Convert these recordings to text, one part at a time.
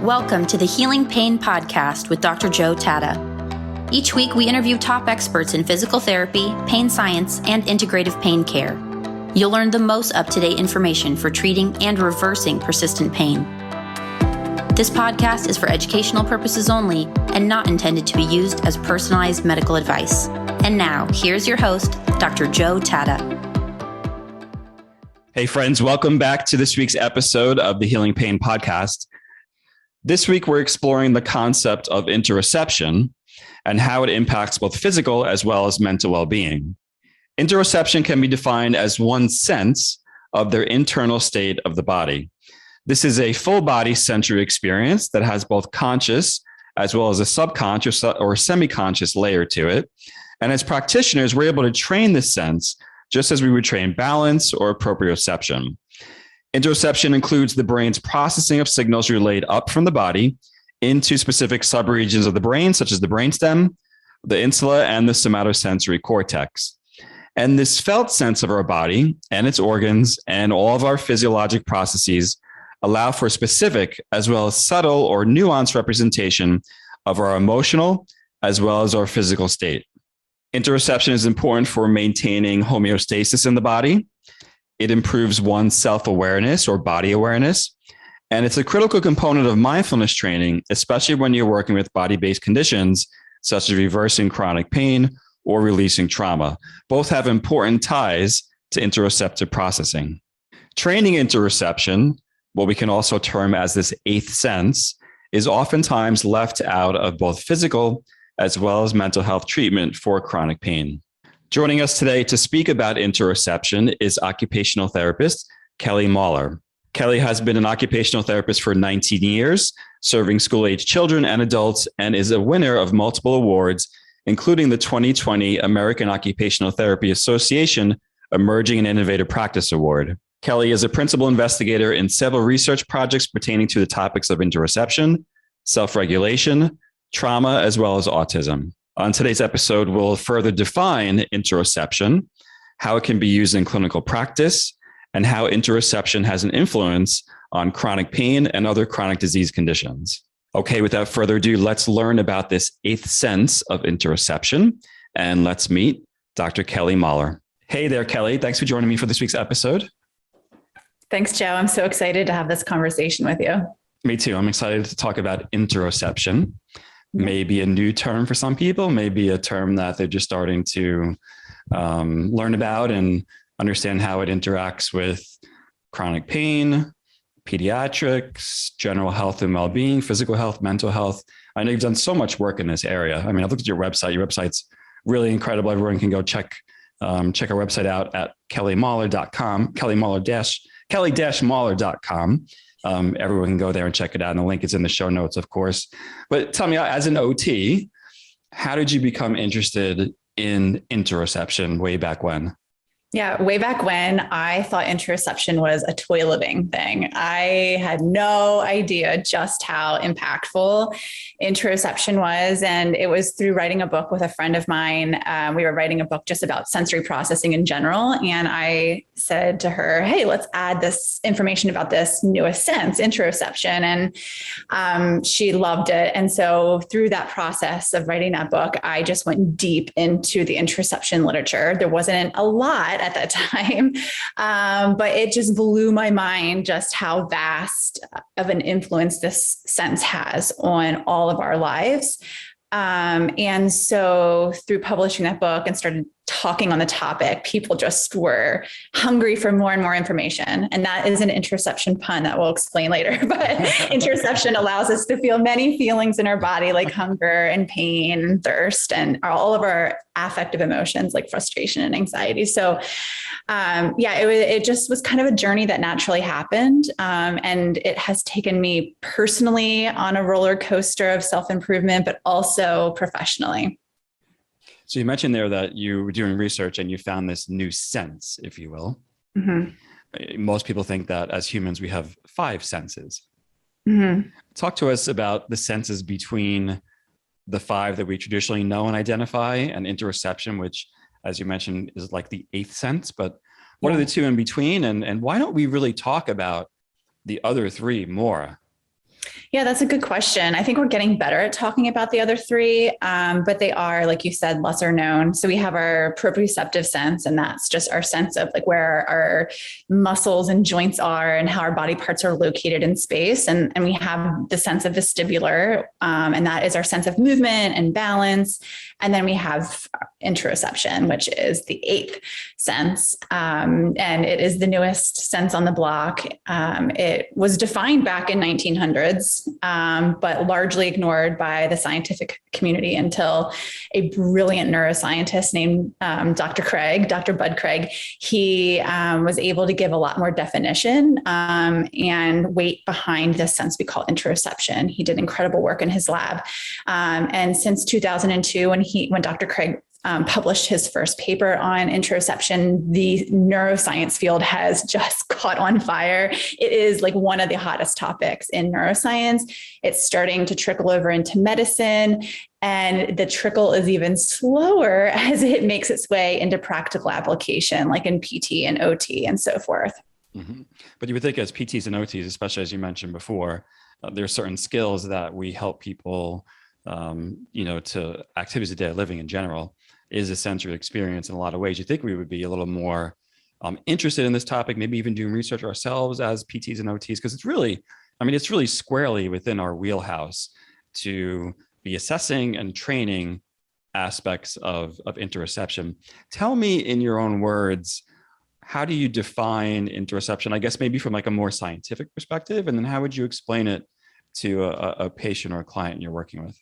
Welcome to the Healing Pain Podcast with Dr. Joe Tatta. Each week, we interview top experts in physical therapy, pain science, and integrative pain care. You'll learn the most up-to-date information for treating and reversing persistent pain. This podcast is for educational purposes only and not intended to be used as personalized medical advice. And now, here's your host, Dr. Joe Tatta. Hey friends, welcome back to this week's episode of the Healing Pain Podcast. This week, we're exploring the concept of interoception and how it impacts both physical as well as mental well-being. Interoception can be defined as one's sense of their internal state of the body. This is a full body sensory experience that has both conscious as well as a subconscious or semi-conscious layer to it. And as practitioners, we're able to train this sense just as we would train balance or proprioception. Interoception includes the brain's processing of signals relayed up from the body into specific subregions of the brain, such as the brainstem, the insula, and the somatosensory cortex. And this felt sense of our body and its organs and all of our physiologic processes allow for specific as well as subtle or nuanced representation of our emotional as well as our physical state. Interoception is important for maintaining homeostasis in the body. It improves one's self-awareness or body awareness. And it's a critical component of mindfulness training, especially when you're working with body-based conditions, such as reversing chronic pain or releasing trauma. Both have important ties to interoceptive processing. Training interoception, what we can also term as this eighth sense, is oftentimes left out of both physical as well as mental health treatment for chronic pain. Joining us today to speak about interoception is occupational therapist Kelly Mahler. Kelly has been an occupational therapist for 19 years, serving school-age children and adults, and is a winner of multiple awards, including the 2020 American Occupational Therapy Association Emerging and Innovative Practice Award. Kelly is a principal investigator in several research projects pertaining to the topics of interoception, self-regulation, trauma, as well as autism. On today's episode, we'll further define interoception, how it can be used in clinical practice, and how interoception has an influence on chronic pain and other chronic disease conditions. Okay, without further ado, let's learn about this eighth sense of interoception, and let's meet Dr. Kelly Mahler. Hey there, Kelly. Thanks for joining me for this week's episode. Thanks, Joe. I'm so excited to have this conversation with you. Me too. I'm excited to talk about interoception. Maybe a new term for some people, maybe a term that they're just starting to learn about and understand how it interacts with chronic pain, pediatrics, general health and well-being, physical health, mental health. I know you've done so much work in this area. I mean, I've looked at your website. Your website's really incredible. Everyone can go check our website out at kellymahler.com, kelly-mahler.com. Everyone can go there and check it out. And the link is in the show notes, of course. But tell me, as an OT, how did you become interested in interoception way back when? Yeah, way back when, I thought interoception was a toy living thing. I had no idea just how impactful interoception was. And it was through writing a book with a friend of mine. We were writing a book just about sensory processing in general. And I said to her, hey, let's add this information about this newest sense, interoception. And she loved it. And so through that process of writing that book, I just went deep into the interoception literature. There wasn't a lot at that time. But it just blew my mind just how vast of an influence this sense has on all of our lives. And so through publishing that book and started talking on the topic, people just were hungry for more and more information. And that is an interoception pun that we'll explain later. But interoception allows us to feel many feelings in our body, like hunger and pain and thirst, and all of our affective emotions like frustration and anxiety. So it just was kind of a journey that naturally happened. And it has taken me personally on a roller coaster of self-improvement, but also professionally. So you mentioned there that you were doing research and you found this new sense, if you will. Mm-hmm. Most people think that as humans, we have 5 senses. Mm-hmm. Talk to us about the senses between the 5 that we traditionally know and identify, and interoception, which, as you mentioned, is like the 8th sense. But what are the 2 in between? And why don't we really talk about the other 3 more? Yeah, that's a good question. I think we're getting better at talking about the other three, but they are, like you said, lesser known. So we have our proprioceptive sense, and that's just our sense of like where our muscles and joints are and how our body parts are located in space. And we have the sense of vestibular, and that is our sense of movement and balance. And then we have interoception, which is the eighth sense. And it is the newest sense on the block. It was defined back in 1900s, but largely ignored by the scientific community until a brilliant neuroscientist named Dr. Bud Craig. He was able to give a lot more definition and weight behind this sense we call interoception. He did incredible work in his lab. And since 2002, when Dr. Craig published his first paper on interoception, the neuroscience field has just caught on fire. It is like one of the hottest topics in neuroscience. It's starting to trickle over into medicine, and the trickle is even slower as it makes its way into practical application, like in PT and OT and so forth. Mm-hmm. But you would think as PTs and OTs, especially as you mentioned before, there are certain skills that we help people, to activities of daily living in general is a sensory experience in a lot of ways. You think we would be a little more interested in this topic, maybe even doing research ourselves as PTs and OTs, because it's really squarely within our wheelhouse to be assessing and training aspects of interoception. Tell me in your own words, how do you define interoception? I guess maybe from like a more scientific perspective, and then how would you explain it to a patient or a client you're working with?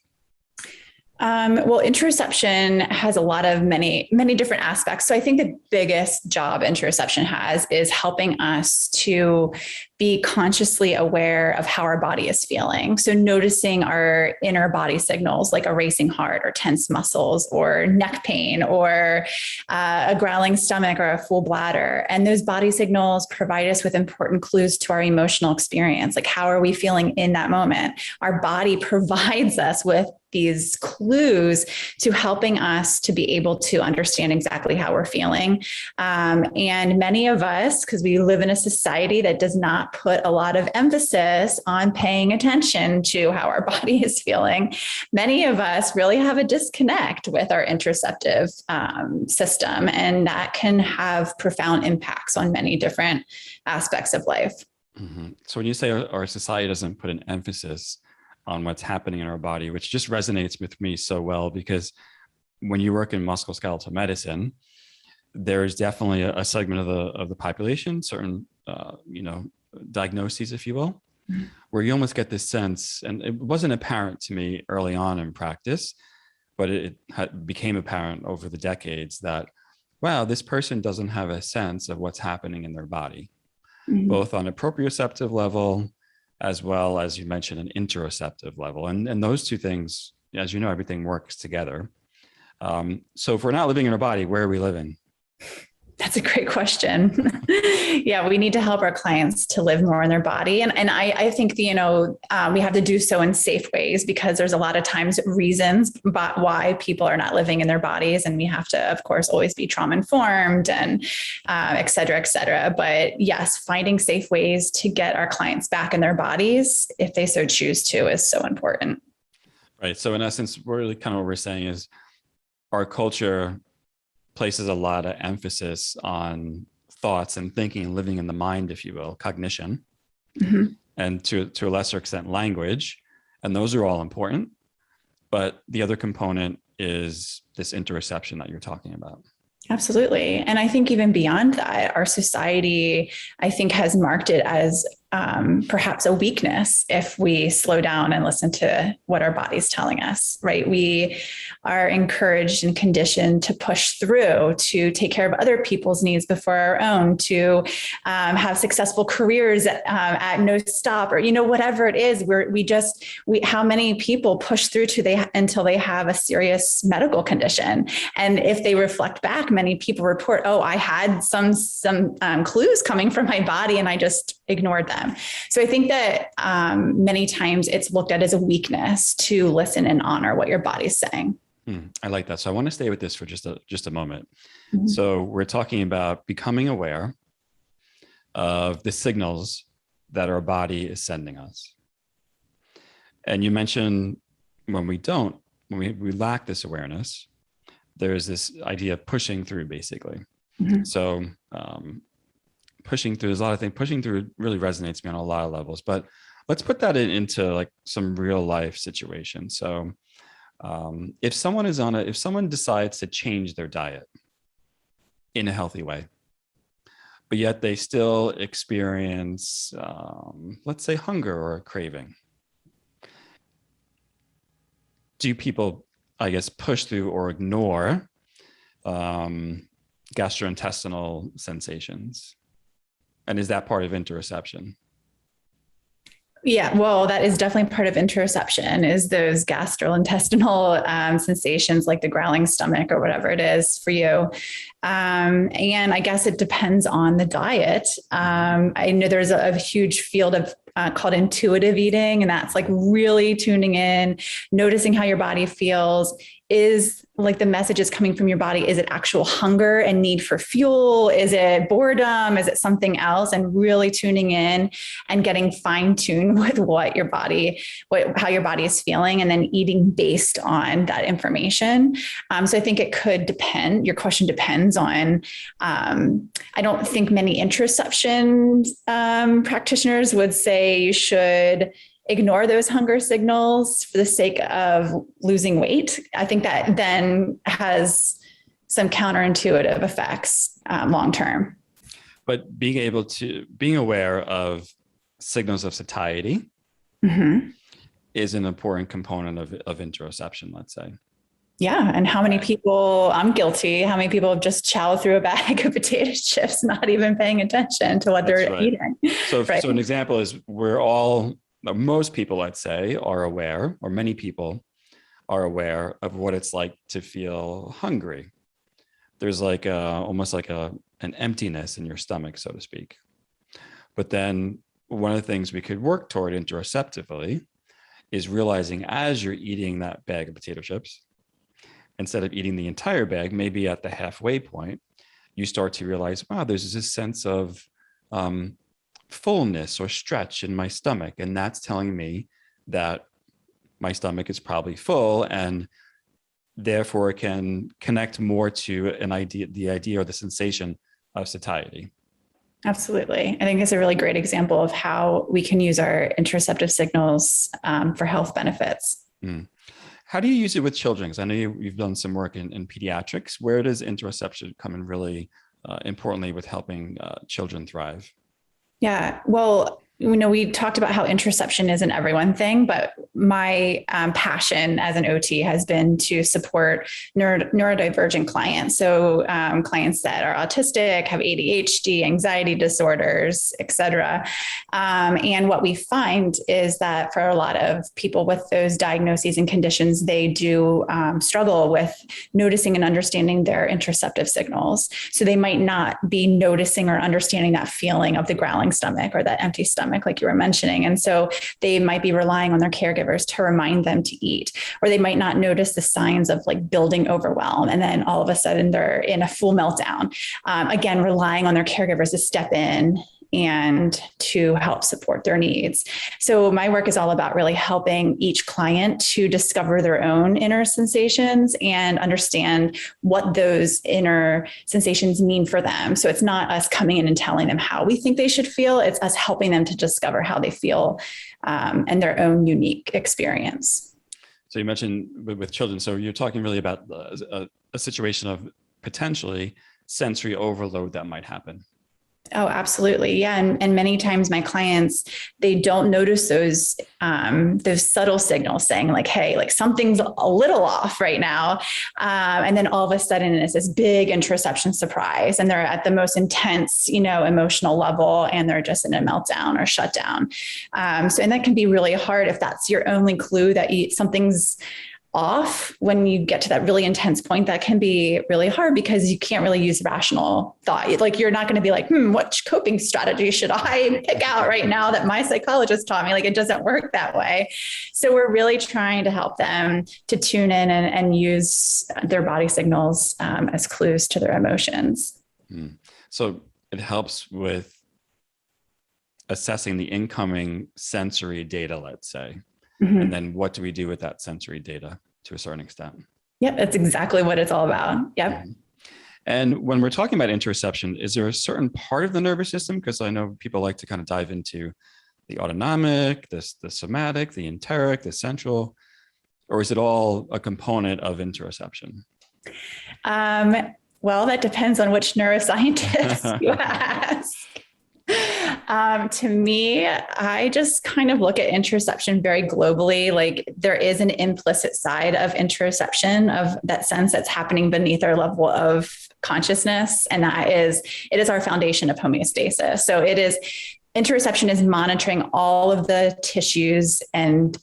Well, interoception has a lot of many different aspects. So I think the biggest job interoception has is helping us to be consciously aware of how our body is feeling. So noticing our inner body signals like a racing heart or tense muscles or neck pain or a growling stomach or a full bladder. And those body signals provide us with important clues to our emotional experience. Like, how are we feeling in that moment? Our body provides us with these clues to helping us to be able to understand exactly how we're feeling. And many of us, because we live in a society that does not put a lot of emphasis on paying attention to how our body is feeling, many of us really have a disconnect with our interoceptive system, and that can have profound impacts on many different aspects of life. Mm-hmm. So when you say our society doesn't put an emphasis on what's happening in our body, which just resonates with me so well, because when you work in musculoskeletal medicine, there's definitely a segment of the population, certain diagnoses, if you will, mm-hmm. where you almost get this sense, and it wasn't apparent to me early on in practice, but it became apparent over the decades that, wow, this person doesn't have a sense of what's happening in their body, mm-hmm. both on a proprioceptive level, as well as you mentioned, an interoceptive level. And those two things, as you know, everything works together. So if we're not living in our body, where are we living? That's a great question. Yeah, we need to help our clients to live more in their body. And I think, we have to do so in safe ways, because there's a lot of times reasons why people are not living in their bodies. And we have to, of course, always be trauma informed and et cetera, et cetera. But yes, finding safe ways to get our clients back in their bodies, if they so choose to, is so important. Right. So in essence, really kind of what we're saying is our culture places a lot of emphasis on thoughts and thinking and living in the mind, if you will, cognition, mm-hmm. and to a lesser extent, language. And those are all important. But the other component is this interoception that you're talking about. Absolutely. And I think even beyond that, our society, I think, has marked it as perhaps a weakness if we slow down and listen to what our body's telling us, right? We are encouraged and conditioned to push through, to take care of other people's needs before our own, to have successful careers at no stop, or, whatever it is. How many people push through until they have a serious medical condition. And if they reflect back, many people report, oh, I had some clues coming from my body and I just ignored them. So I think that many times it's looked at as a weakness to listen and honor what your body's saying. I like that. So I want to stay with this for just a moment. Mm-hmm. So we're talking about becoming aware of the signals that our body is sending us. And you mentioned when we lack this awareness, there's this idea of pushing through, basically. Mm-hmm. So pushing through, there's a lot of things. Pushing through really resonates me on a lot of levels. But let's put that into like some real life situations. So if someone decides to change their diet in a healthy way, but yet they still experience, let's say, hunger or a craving, do people, I guess, push through or ignore gastrointestinal sensations? And is that part of interoception? Yeah, well, that is definitely part of interoception, is those gastrointestinal sensations, like the growling stomach or whatever it is for you. And I guess it depends on the diet. I know there's a huge field of called intuitive eating, and that's like really tuning in, noticing how your body feels. Is like the message is coming from your body. Is it actual hunger and need for fuel? Is it boredom? Is it something else? And really tuning in and getting fine-tuned with how your body is feeling, and then eating based on that information. So I think it could depend. Your question depends on, I don't think many interoception practitioners would say you should ignore those hunger signals for the sake of losing weight. I think that then has some counterintuitive effects long-term. But being aware of signals of satiety is an important component of interoception, let's say. Yeah. And how many people, I'm guilty, how many people have just chowed through a bag of potato chips, not even paying attention to what they're eating. So an example is most people, let's say, are aware, or many people are aware of what it's like to feel hungry. There's like almost like an emptiness in your stomach, so to speak. But then one of the things we could work toward interoceptively is realizing, as you're eating that bag of potato chips, instead of eating the entire bag, maybe at the halfway point, you start to realize, wow, there's this sense of fullness or stretch in my stomach. And that's telling me that my stomach is probably full, and therefore it can connect more to the idea or the sensation of satiety. Absolutely. I think it's a really great example of how we can use our interoceptive signals for health benefits. How do you use it with children? Because I know you've done some work in pediatrics. Where does interoception come in really importantly with helping children thrive? Yeah, well, we talked about how interoception is an everyone thing, but my passion as an OT has been to support neurodivergent clients. So clients that are autistic, have ADHD, anxiety disorders, et cetera. And what we find is that for a lot of people with those diagnoses and conditions, they do struggle with noticing and understanding their interoceptive signals. So they might not be noticing or understanding that feeling of the growling stomach or that empty stomach, like you were mentioning. And so they might be relying on their caregivers to remind them to eat, or they might not notice the signs of like building overwhelm. And then all of a sudden they're in a full meltdown. Again, relying on their caregivers to step in and to help support their needs. So my work is all about really helping each client to discover their own inner sensations and understand what those inner sensations mean for them. So it's not us coming in and telling them how we think they should feel. It's us helping them to discover how they feel and their own unique experience. So you mentioned with children, so you're talking really about a situation of potentially sensory overload that might happen. Oh, absolutely. Yeah. And many times my clients, they don't notice those subtle signals saying like, hey, like something's a little off right now. And then all of a sudden it's this big interoception surprise, and they're at the most intense, emotional level, and they're just in a meltdown or shutdown. And that can be really hard if that's your only clue that something's off. When you get to that really intense point, that can be really hard because you can't really use rational thought. Like you're not going to be like, what coping strategy should I pick out right now that my psychologist taught me? Like it doesn't work that way. So we're really trying to help them to tune in and use their body signals as clues to their emotions. So it helps with assessing the incoming sensory data, let's say. And then what do we do with that sensory data to a certain extent? Yep, that's exactly what it's all about. Yep. And when we're talking about interoception, is there a certain part of the nervous system? Because I know people like to kind of dive into the autonomic, the somatic, the enteric, the central, or is it all a component of interoception? Well, that depends on which neuroscientist you ask. To me, I just kind of look at interoception very globally. Like there is an implicit side of interoception, of that sense that's happening beneath our level of consciousness. And it is our foundation of homeostasis. So interoception is monitoring all of the tissues and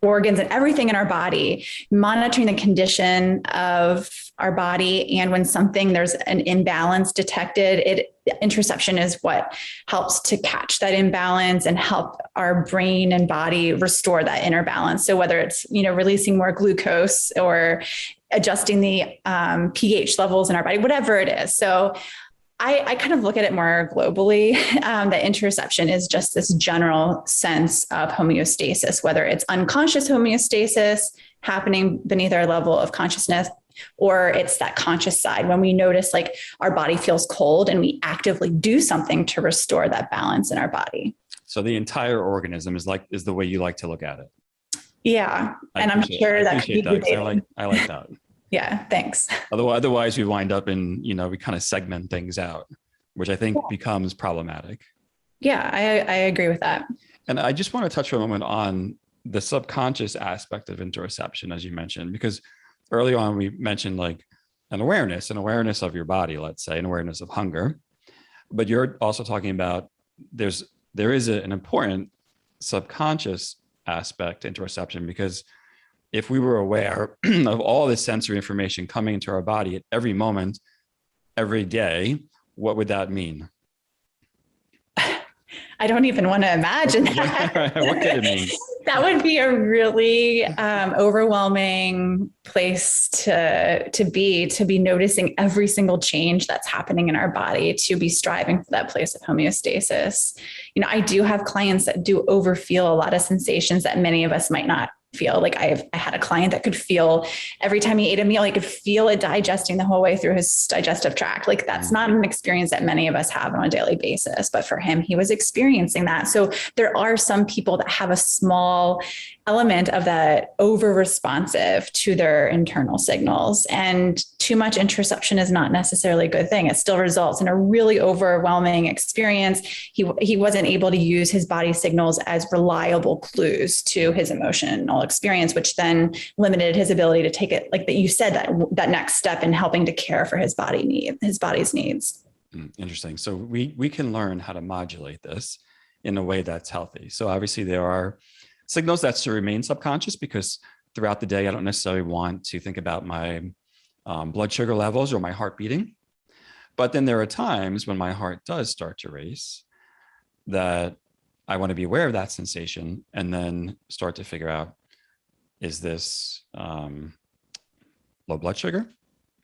organs and everything in our body, monitoring the condition of our body. And when there's an imbalance detected, interoception is what helps to catch that imbalance and help our brain and body restore that inner balance. So whether it's, releasing more glucose or adjusting the pH levels in our body, whatever it is. So I kind of look at it more globally. That interoception is just this general sense of homeostasis, whether it's unconscious homeostasis happening beneath our level of consciousness, or it's that conscious side when we notice like our body feels cold and we actively do something to restore that balance in our body. So the entire organism is the way you like to look at it. Yeah. And I'm sure that could be that. I like that. Yeah, thanks. Otherwise we wind up in, we kind of segment things out, which I think becomes problematic. Yeah, I agree with that. And I just want to touch for a moment on the subconscious aspect of interoception, as you mentioned, because early on we mentioned like an awareness of your body, let's say, an awareness of hunger. But you're also talking about there is an important subconscious aspect to interoception, because if we were aware of all this sensory information coming into our body at every moment, every day, what would that mean? I don't even want to imagine that. What could it mean? That would be a really overwhelming place to be noticing every single change that's happening in our body, to be striving for that place of homeostasis. I do have clients that do overfeel a lot of sensations that many of us might not feel. Like I had a client that could feel every time he ate a meal, he could feel it digesting the whole way through his digestive tract. Like that's not an experience that many of us have on a daily basis, but for him, he was experiencing that. So there are some people that have a small element of that over responsive to their internal signals, and too much interoception is not necessarily a good thing. It still results in a really overwhelming experience. He wasn't able to use his body signals as reliable clues to his emotional experience, which then limited his ability to take it, like that you said, that next step in helping to care for his body's needs. Interesting. So we can learn how to modulate this in a way that's healthy. So obviously there are signals that should remain subconscious, because throughout the day, I don't necessarily want to think about my blood sugar levels or my heart beating. But then there are times when my heart does start to race that I want to be aware of that sensation and then start to figure out, is this low blood sugar?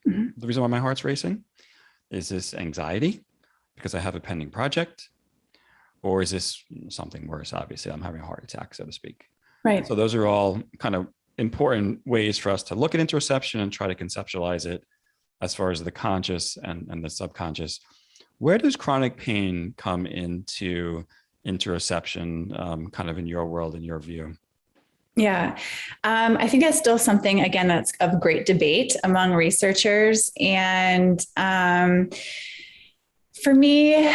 Mm-hmm. The reason why my heart's racing? Is this anxiety because I have a pending project? Or is this something worse? Obviously, I'm having a heart attack, so to speak. Right. So those are all kind of important ways for us to look at interoception and try to conceptualize it as far as the conscious and the subconscious. Where does chronic pain come into interoception, kind of in your world, in your view? Yeah, I think that's still something, again, that's of great debate among researchers. And for me,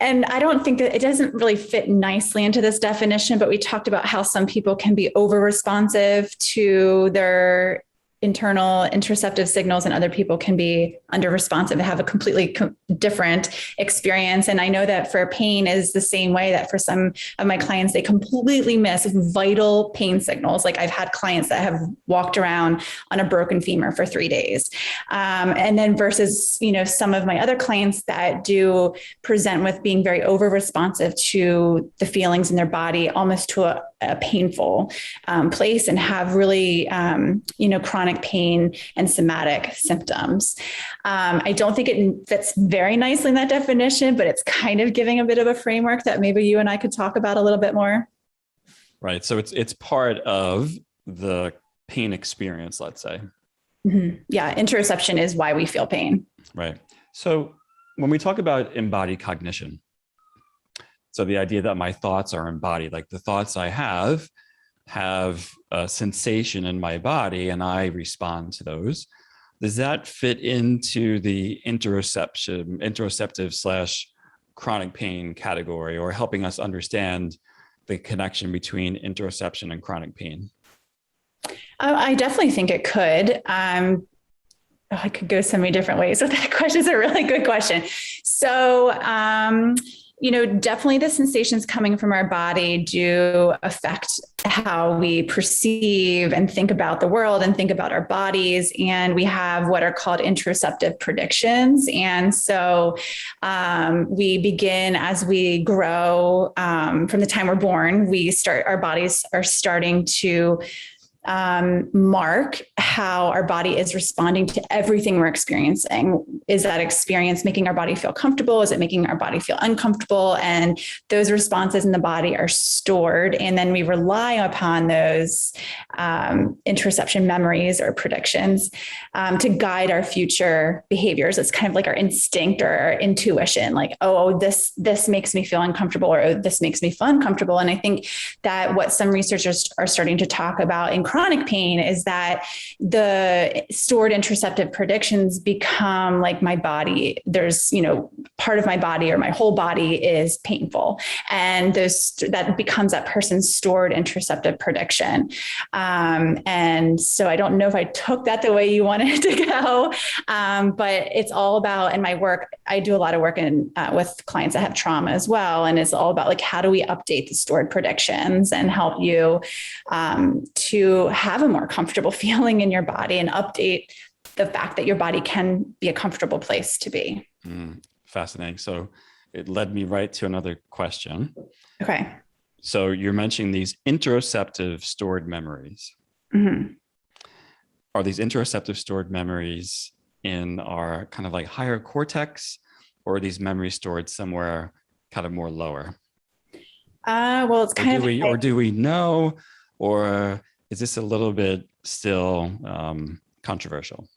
and I don't think that it doesn't really fit nicely into this definition, but we talked about how some people can be over responsive to their internal interoceptive signals and other people can be under responsive and have a completely different experience. And I know that for pain is the same way, that for some of my clients, they completely miss vital pain signals. Like I've had clients that have walked around on a broken femur for 3 days. And then versus, some of my other clients that do present with being very over responsive to the feelings in their body, almost to a painful place, and have really, chronic pain and somatic symptoms. I don't think it fits very nicely in that definition, but it's kind of giving a bit of a framework that maybe you and I could talk about a little bit more. Right. So it's part of the pain experience, let's say. Mm-hmm. Yeah. Interoception is why we feel pain. Right. So when we talk about embodied cognition, so the idea that my thoughts are embodied, like the thoughts I have a sensation in my body and I respond to those. Does that fit into the interoceptive / chronic pain category, or helping us understand the connection between interoception and chronic pain? I definitely think it could. I could go so many different ways with that question. It's a really good question. So, definitely the sensations coming from our body do affect how we perceive and think about the world and think about our bodies. And we have what are called interoceptive predictions. And so we begin as we grow, from the time we're born, our bodies are starting to mark how our body is responding to everything we're experiencing. Is that experience making our body feel comfortable? Is it making our body feel uncomfortable? And those responses in the body are stored. And then we rely upon those interoception memories or predictions to guide our future behaviors. It's kind of like our instinct or our intuition, like, this makes me feel uncomfortable, or oh, this makes me feel uncomfortable. And I think that what some researchers are starting to talk about in chronic pain is that the stored interoceptive predictions become like my body. There's, part of my body or my whole body is painful. And that becomes that person's stored interoceptive prediction. And so I don't know if I took that the way you wanted it to go, but it's all about, in my work, I do a lot of work with clients that have trauma as well. And it's all about like, how do we update the stored predictions and help you to have a more comfortable feeling in your body and update the fact that your body can be a comfortable place to be. Fascinating. So it led me right to another question. Okay. So you're mentioning these interoceptive stored memories. Mm-hmm. Are these interoceptive stored memories in our kind of like higher cortex, or are these memories stored somewhere kind of more lower? Well, it's kind of, or do we know, or is this a little bit still controversial?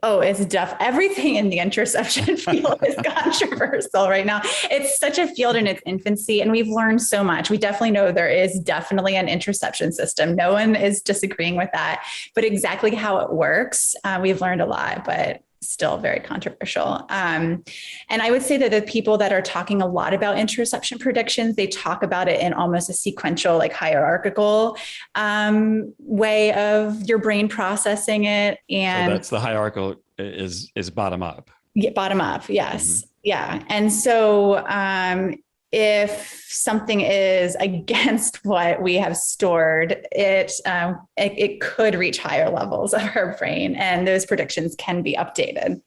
Oh, it's everything in the interoception field is controversial right now. It's such a field in its infancy, and we've learned so much. We definitely know there is definitely an interoception system. No one is disagreeing with that, but exactly how it works, we've learned a lot, but still very controversial. And I would say that the people that are talking a lot about interoception predictions, they talk about it in almost a sequential, like hierarchical way of your brain processing it. And so that's the hierarchical is bottom up. Yeah, bottom up. Yes. Mm-hmm. Yeah. And so if something is against what we have stored, it could reach higher levels of our brain, and those predictions can be updated.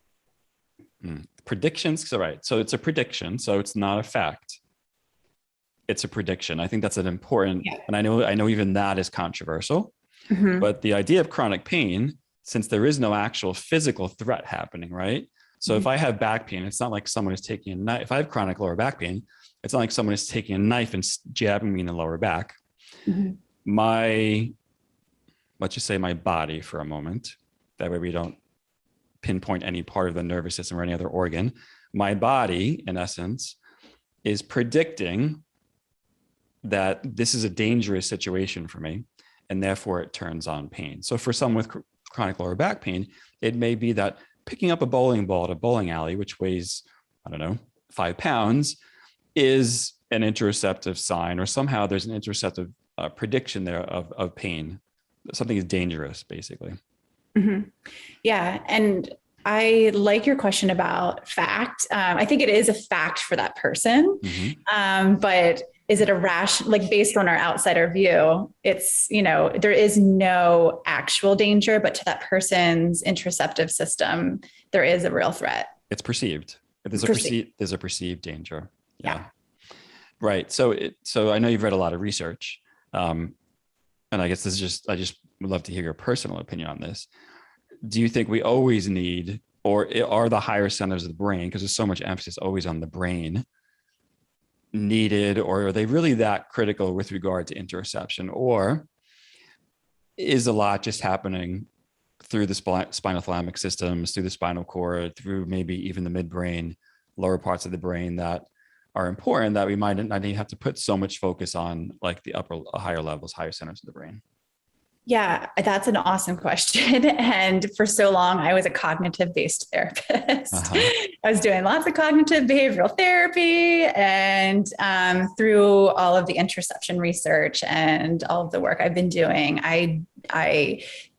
Predictions, right? So it's a prediction, so it's not a fact. It's a prediction. I think that's an important, and I know even that is controversial. Mm-hmm. But the idea of chronic pain, since there is no actual physical threat happening, right? So if I have back pain, it's not like someone is taking a knife. If I have chronic lower back pain, it's not like someone is taking a knife and jabbing me in the lower back. Mm-hmm. Let's just say my body for a moment. That way we don't pinpoint any part of the nervous system or any other organ. My body, in essence, is predicting that this is a dangerous situation for me, and therefore it turns on pain. So for someone with chronic lower back pain, it may be that picking up a bowling ball at a bowling alley, which weighs, 5 pounds, is an interoceptive sign, or somehow there's an interoceptive prediction there of pain. Something is dangerous, basically. Mm-hmm. Yeah. And I like your question about fact. I think it is a fact for that person. Mm-hmm. But is it like based on our outsider view, it's, there is no actual danger, but to that person's interoceptive system, there is a real threat. It's perceived. There's a perceived danger. Yeah. Right. So I know you've read a lot of research. And I guess I just would love to hear your personal opinion on this. Do you think we always need, or are the higher centers of the brain, because there's so much emphasis always on the brain, needed, or are they really that critical with regard to interoception? Or is a lot just happening through the spinal thalamic systems, through the spinal cord, through maybe even the midbrain, lower parts of the brain that are important, that we might not even have to put so much focus on like the higher levels, higher centers of the brain? Yeah, that's an awesome question. And for so long, I was a cognitive-based therapist. I was doing lots of cognitive behavioral therapy, and through all of the interoception research and all of the work I've been doing, I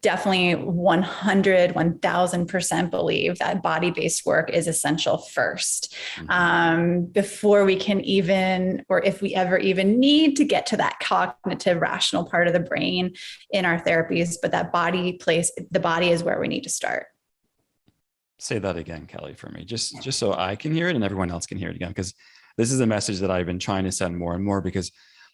definitely 1000% believe that body-based work is essential first, before we can even, or if we ever even need to get to that cognitive rational part of the brain in our therapies, but that the body is where we need to start. Say that again, Kelly, for me, just so I can hear it and everyone else can hear it again, because this is a message that I've been trying to send more and more, because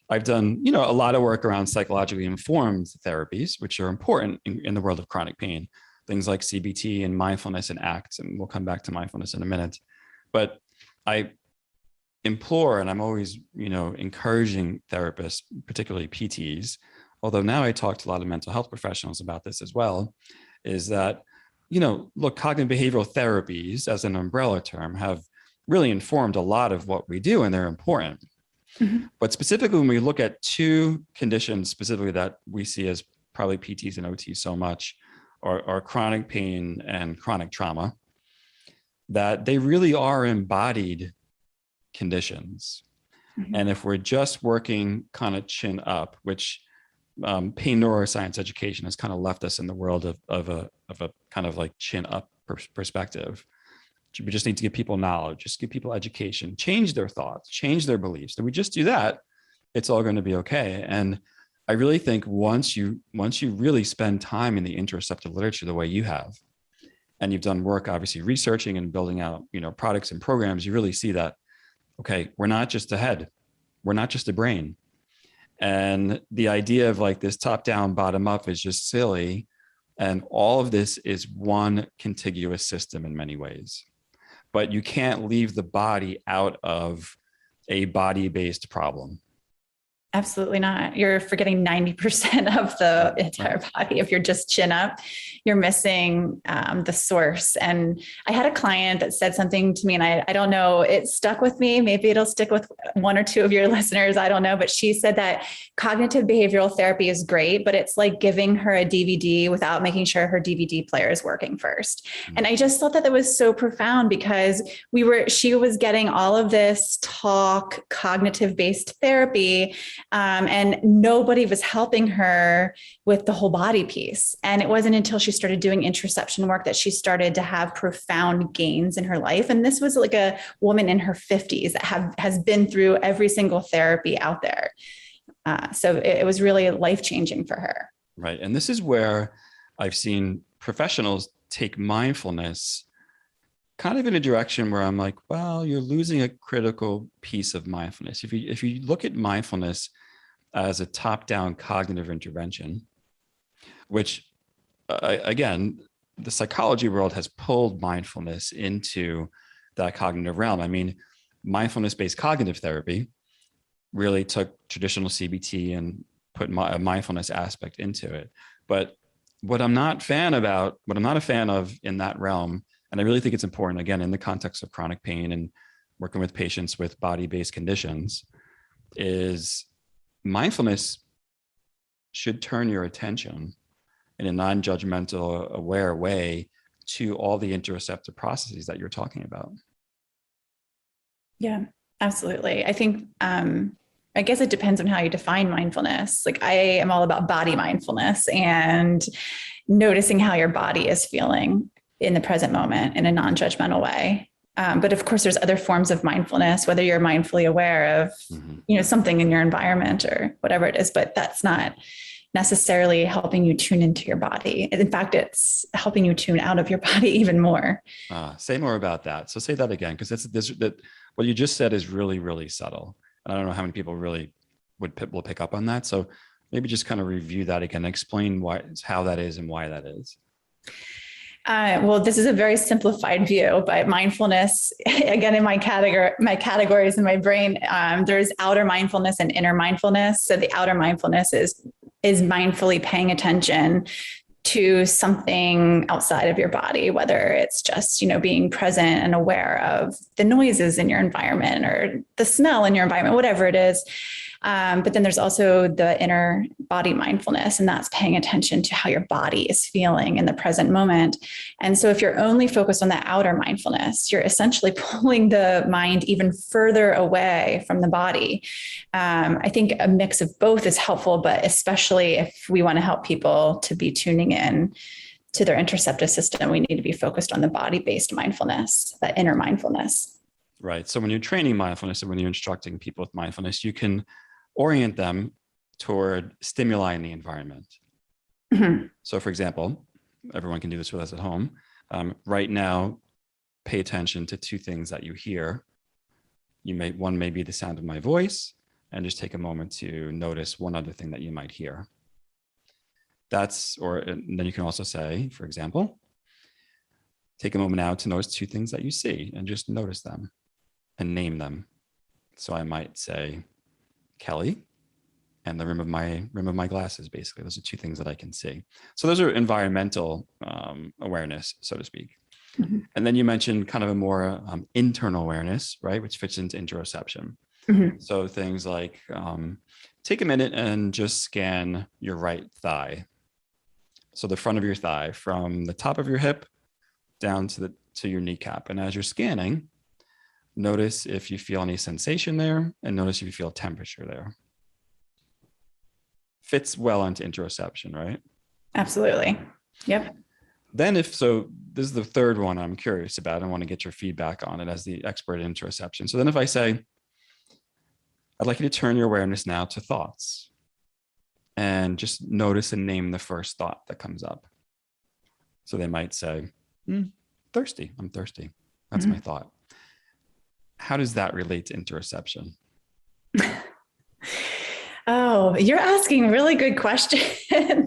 I've done, a lot of work around psychologically informed therapies, which are important in the world of chronic pain, things like CBT and mindfulness and ACT, and we'll come back to mindfulness in a minute. But I implore, and I'm always, encouraging therapists, particularly PTs, although now I talk to a lot of mental health professionals about this as well, is that, look, cognitive behavioral therapies as an umbrella term have really informed a lot of what we do, and they're important. But specifically, when we look at two conditions specifically that we see as probably PTs and OTs so much, are chronic pain and chronic trauma, that they really are embodied conditions. And if we're just working kind of chin up, which pain neuroscience education has kind of left us in the world of a kind of like chin up perspective. We just need to give people knowledge, just give people education, change their thoughts, change their beliefs. And we just do that, it's all going to be okay. And I really think once you really spend time in the interoceptive literature the way you have, and you've done work, obviously researching and building out, products and programs, you really see that, okay, we're not just a head, we're not just a brain. And the idea of like this top down, bottom up is just silly. And all of this is one contiguous system in many ways. But you can't leave the body out of a body-based problem. Absolutely not. You're forgetting 90% of the entire body. If you're just chin up, you're missing the source. And I had a client that said something to me, and I don't know, it stuck with me. Maybe it'll stick with one or two of your listeners. I don't know. But she said that cognitive behavioral therapy is great, but it's like giving her a DVD without making sure her DVD player is working first. And I just thought that was so profound, because she was getting all of this talk, cognitive-based therapy, and nobody was helping her with the whole body piece. And it wasn't until she started doing interoception work that she started to have profound gains in her life. And this was like a woman in her 50s that has been through every single therapy out there. So it was really life-changing for her. Right. And this is where I've seen professionals take mindfulness kind of in a direction where I'm like, well, you're losing a critical piece of mindfulness. If you look at mindfulness as a top-down cognitive intervention, which again, the psychology world has pulled mindfulness into that cognitive realm. I mean, mindfulness-based cognitive therapy really took traditional CBT and put a mindfulness aspect into it. But what I'm not a fan of in that realm, and I really think it's important, again, in the context of chronic pain and working with patients with body-based conditions, is mindfulness should turn your attention in a non-judgmental, aware way to all the interoceptive processes that you're talking about. Yeah, absolutely. I think, I guess it depends on how you define mindfulness. Like, I am all about body mindfulness and noticing how your body is feeling in the present moment in a non-judgmental way. But of course, there's other forms of mindfulness, whether you're mindfully aware of, something in your environment or whatever it is, but that's not necessarily helping you tune into your body. In fact, it's helping you tune out of your body even more. Say more about that. So say that again, because that what you just said is really, really subtle. And I don't know how many people really will pick up on that. So maybe just kind of review that again, explain how that is and why that is. Well, this is a very simplified view, but mindfulness, again, in my categories in my brain, there's outer mindfulness and inner mindfulness. So the outer mindfulness is mindfully paying attention to something outside of your body, whether it's just, being present and aware of the noises in your environment or the smell in your environment, whatever it is. But then there's also the inner body mindfulness, and that's paying attention to how your body is feeling in the present moment. And so if you're only focused on the outer mindfulness, you're essentially pulling the mind even further away from the body. I think a mix of both is helpful, but especially if we want to help people to be tuning in to their interoceptive system, we need to be focused on the body-based mindfulness, that inner mindfulness. Right. So when you're training mindfulness and when you're instructing people with mindfulness, you can orient them toward stimuli in the environment. Mm-hmm. So for example, everyone can do this with us at home. Right now, pay attention to two things that you hear. One may be the sound of my voice, and just take a moment to notice one other thing that you might hear. And then you can also say, for example, take a moment now to notice two things that you see and just notice them and name them. So I might say Kelly and the rim of my glasses. Basically, those are two things that I can see. So those are environmental awareness, so to speak. Mm-hmm. And then you mentioned kind of a more internal awareness, right, which fits into interoception. Mm-hmm. So things like take a minute and just scan your right thigh. So the front of your thigh, from the top of your hip down to your kneecap. And as you're scanning, notice if you feel any sensation there, and notice if you feel temperature there. Fits well into interoception, right? Absolutely. Yep. Then this is the third one I'm curious about. I want to get your feedback on it as the expert in interoception. So then if I say, I'd like you to turn your awareness now to thoughts and just notice and name the first thought that comes up. So they might say, thirsty. I'm thirsty. That's my thought. How does that relate to interoception? Oh, you're asking really good questions.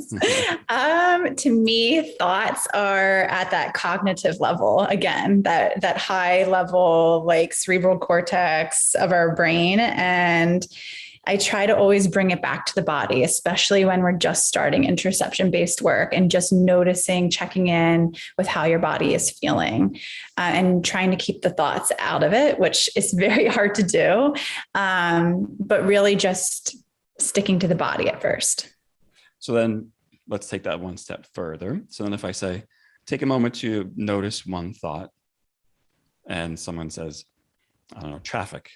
To me, thoughts are at that cognitive level, again, that high level, like cerebral cortex of our brain. And I try to always bring it back to the body, especially when we're just starting interoception-based work and just noticing, checking in with how your body is feeling, and trying to keep the thoughts out of it, which is very hard to do, but really just sticking to the body at first. So then let's take that one step further. So then if I say, take a moment to notice one thought, and someone says, I don't know, traffic.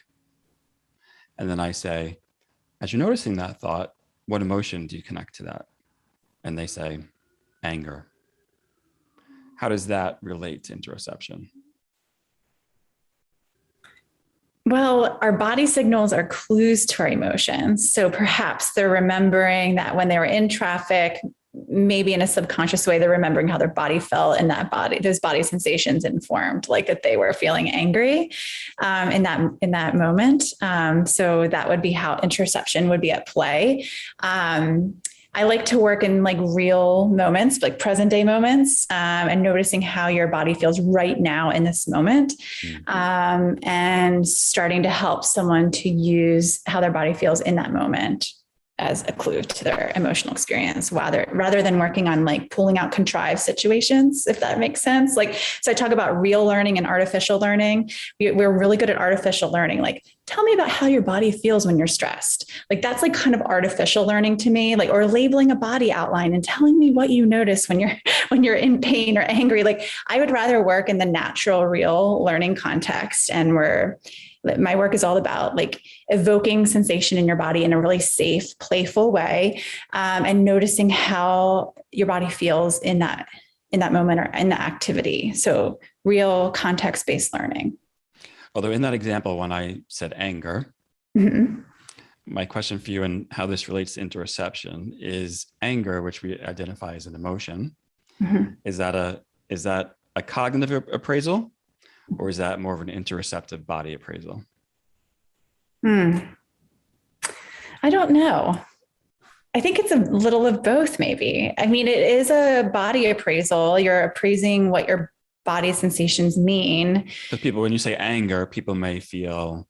And then I say, as you're noticing that thought, what emotion do you connect to that? And they say, anger. How does that relate to interoception? Well, our body signals are clues to our emotions. So perhaps they're remembering that when they were in traffic, maybe in a subconscious way, they're remembering how their body felt, and that those body sensations informed, like that they were feeling angry in that moment. So that would be how interoception would be at play. I like to work in like real moments, like present day moments, and noticing how your body feels right now in this moment, and starting to help someone to use how their body feels in that moment as a clue to their emotional experience, rather than working on like pulling out contrived situations, if that makes sense. Like, so I talk about real learning and artificial learning. We're really good at artificial learning. Like, tell me about how your body feels when you're stressed. Like, that's like kind of artificial learning to me, like, or labeling a body outline and telling me what you notice when you're in pain or angry. Like, I would rather work in the natural, real learning context. And my work is all about like evoking sensation in your body in a really safe, playful way, and noticing how your body feels in that moment or in the activity. So real context-based learning. Although in that example, when I said anger, my question for you and how this relates to interoception is anger, which we identify as an emotion. Is that a cognitive appraisal? Or is that more of an interoceptive body appraisal? I don't know. I think it's a little of both, maybe. I mean, it is a body appraisal. You're appraising what your body sensations mean. Because people, when you say anger, people may feel,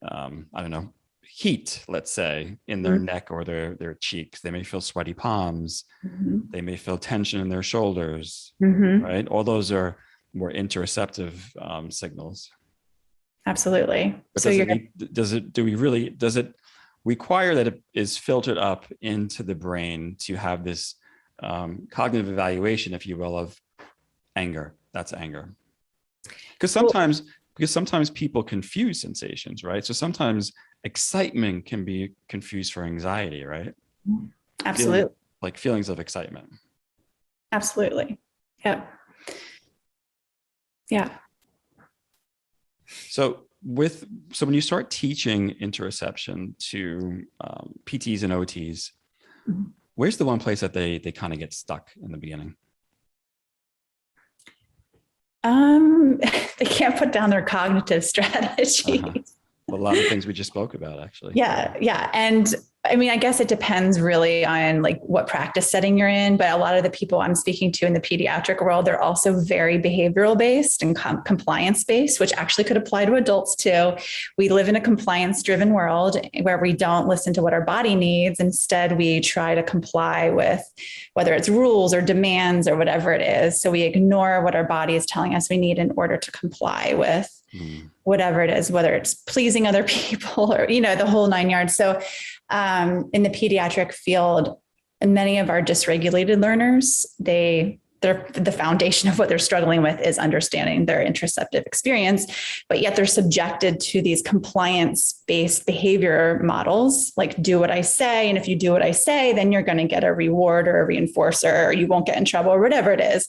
I don't know, heat, let's say, in their neck or their cheeks. They may feel sweaty palms. They may feel tension in their shoulders, right? All those are more interoceptive signals. Absolutely. But So does it require that it is filtered up into the brain to have this cognitive evaluation, if you will, of anger? That's anger. Because sometimes people confuse sensations, right? So sometimes excitement can be confused for anxiety, right? Absolutely. Like feelings of excitement. Absolutely. Yeah. Yeah. So when you start teaching interoception to PTs and OTs, where's the one place that they kind of get stuck in the beginning? They can't put down their cognitive strategies. A lot of things we just spoke about, actually. Yeah. And I mean, I guess it depends really on like what practice setting you're in, but a lot of the people I'm speaking to in the pediatric world, they're also very behavioral based and compliance based, which actually could apply to adults too. We live in a compliance driven world where we don't listen to what our body needs. Instead, we try to comply with whether it's rules or demands or whatever it is. So we ignore what our body is telling us we need in order to comply with whatever it is, whether it's pleasing other people or, the whole 9 yards. So in the pediatric field, many of our dysregulated learners, the foundation of what they're struggling with is understanding their interoceptive experience, but yet they're subjected to these compliance-based behavior models, like do what I say. And if you do what I say, then you're going to get a reward or a reinforcer, or you won't get in trouble or whatever it is.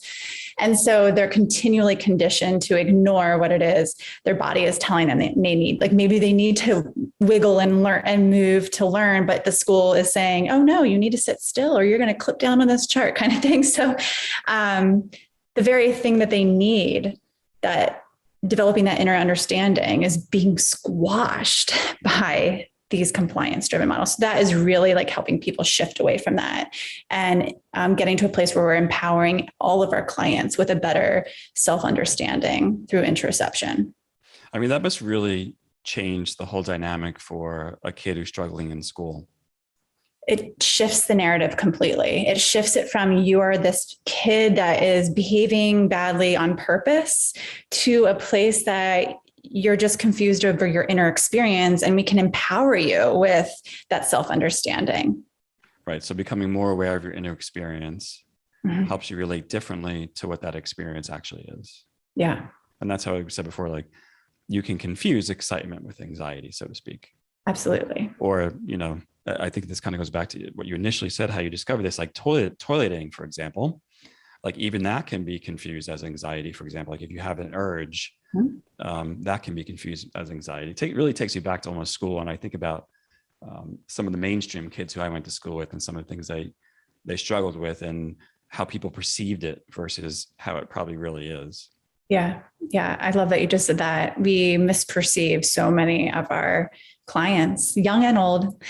And so they're continually conditioned to ignore what it is their body is telling them they need. Like maybe they need to wiggle and learn and move to learn, but the school is saying, oh no, you need to sit still or you're going to clip down on this chart kind of thing. So the very thing that they need, that developing that inner understanding, is being squashed by these compliance driven models. So that is really like helping people shift away from that and getting to a place where we're empowering all of our clients with a better self-understanding through interoception. I mean, that must really change the whole dynamic for a kid who's struggling in school. It shifts the narrative completely. It shifts it from you are this kid that is behaving badly on purpose to a place that you're just confused over your inner experience, and we can empower you with that self-understanding. Right. So becoming more aware of your inner experience helps you relate differently to what that experience actually is. Yeah. And that's how I said before, like you can confuse excitement with anxiety, so to speak. Absolutely. Or, I think this kind of goes back to what you initially said, how you discovered this, like toileting, for example. Like even that can be confused as anxiety, for example. Like if you have an urge, that can be confused as anxiety. It really takes you back to almost school. And I think about some of the mainstream kids who I went to school with and some of the things they struggled with and how people perceived it versus how it probably really is. Yeah. I love that you just said that. We misperceive so many of our clients, young and old.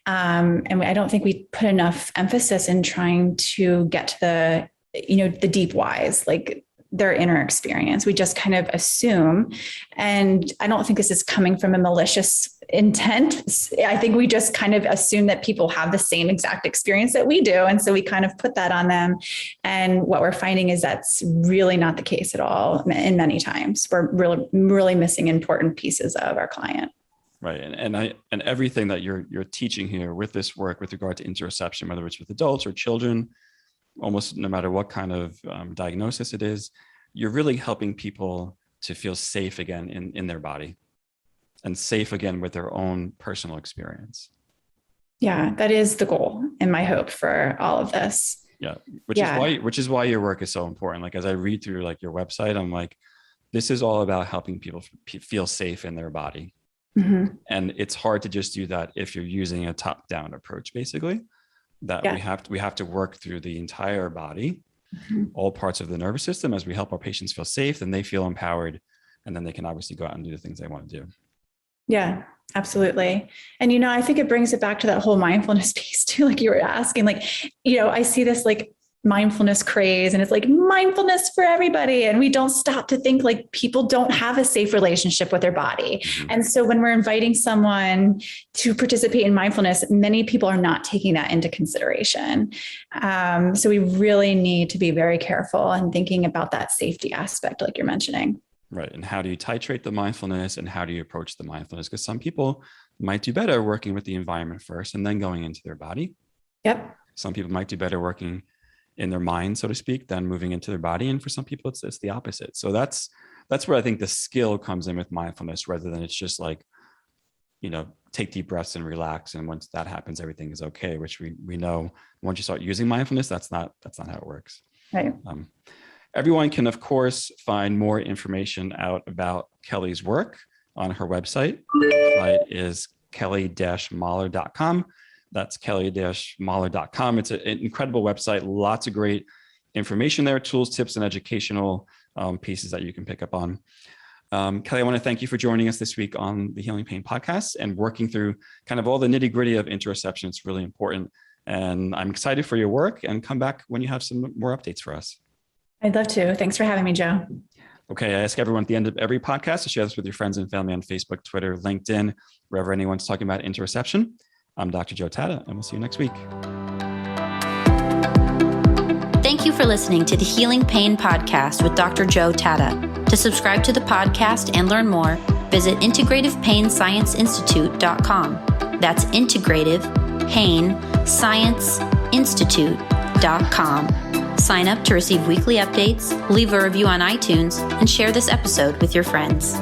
And I don't think we put enough emphasis in trying to get to the deep whys, like their inner experience. We just kind of assume, and I don't think this is coming from a malicious intent. I think we just kind of assume that people have the same exact experience that we do. And so we kind of put that on them. And what we're finding is that's really not the case at all. And many times we're really, really missing important pieces of our client. Right. And everything that you're teaching here with this work with regard to interoception, whether it's with adults or children, almost no matter what kind of diagnosis it is, you're really helping people to feel safe again in their body and safe again with their own personal experience. Yeah, that is the goal and my hope for all of this. Yeah, which is why your work is so important. Like as I read through like your website, I'm like, this is all about helping people feel safe in their body. And it's hard to just do that if you're using a top-down approach, basically. That we have to work through the entire body, all parts of the nervous system. As we help our patients feel safe, then they feel empowered, and then they can obviously go out and do the things they want to do. Yeah, absolutely. And, I think it brings it back to that whole mindfulness piece too. Like you were asking, I see this mindfulness craze, and it's like mindfulness for everybody. And we don't stop to think people don't have a safe relationship with their body. Mm-hmm. And so when we're inviting someone to participate in mindfulness, many people are not taking that into consideration. So we really need to be very careful and thinking about that safety aspect, like you're mentioning. Right. And how do you titrate the mindfulness, and how do you approach the mindfulness? Because some people might do better working with the environment first and then going into their body. Yep. Some people might do better working in their mind, so to speak, than moving into their body. And for some people, it's the opposite. So that's where I think the skill comes in with mindfulness, rather than it's just take deep breaths and relax. And once that happens, everything is okay, which we know once you start using mindfulness, that's not how it works. Right. Everyone can, of course, find more information out about Kelly's work on her website. The website is kelly-mahler.com. That's kelly-mahler.com. It's an incredible website. Lots of great information there, tools, tips, and educational pieces that you can pick up on. Kelly, I want to thank you for joining us this week on the Healing Pain Podcast and working through kind of all the nitty-gritty of interoception. It's really important. And I'm excited for your work, and come back when you have some more updates for us. I'd love to. Thanks for having me, Joe. Okay, I ask everyone at the end of every podcast to share this with your friends and family on Facebook, Twitter, LinkedIn, wherever anyone's talking about interoception. I'm Dr. Joe Tatta, and we'll see you next week. Thank you for listening to the Healing Pain Podcast with Dr. Joe Tatta. To subscribe to the podcast and learn more, visit Integrative Pain Science Institute.com. That's Integrative Pain Science Institute.com. Sign up to receive weekly updates, leave a review on iTunes, and share this episode with your friends.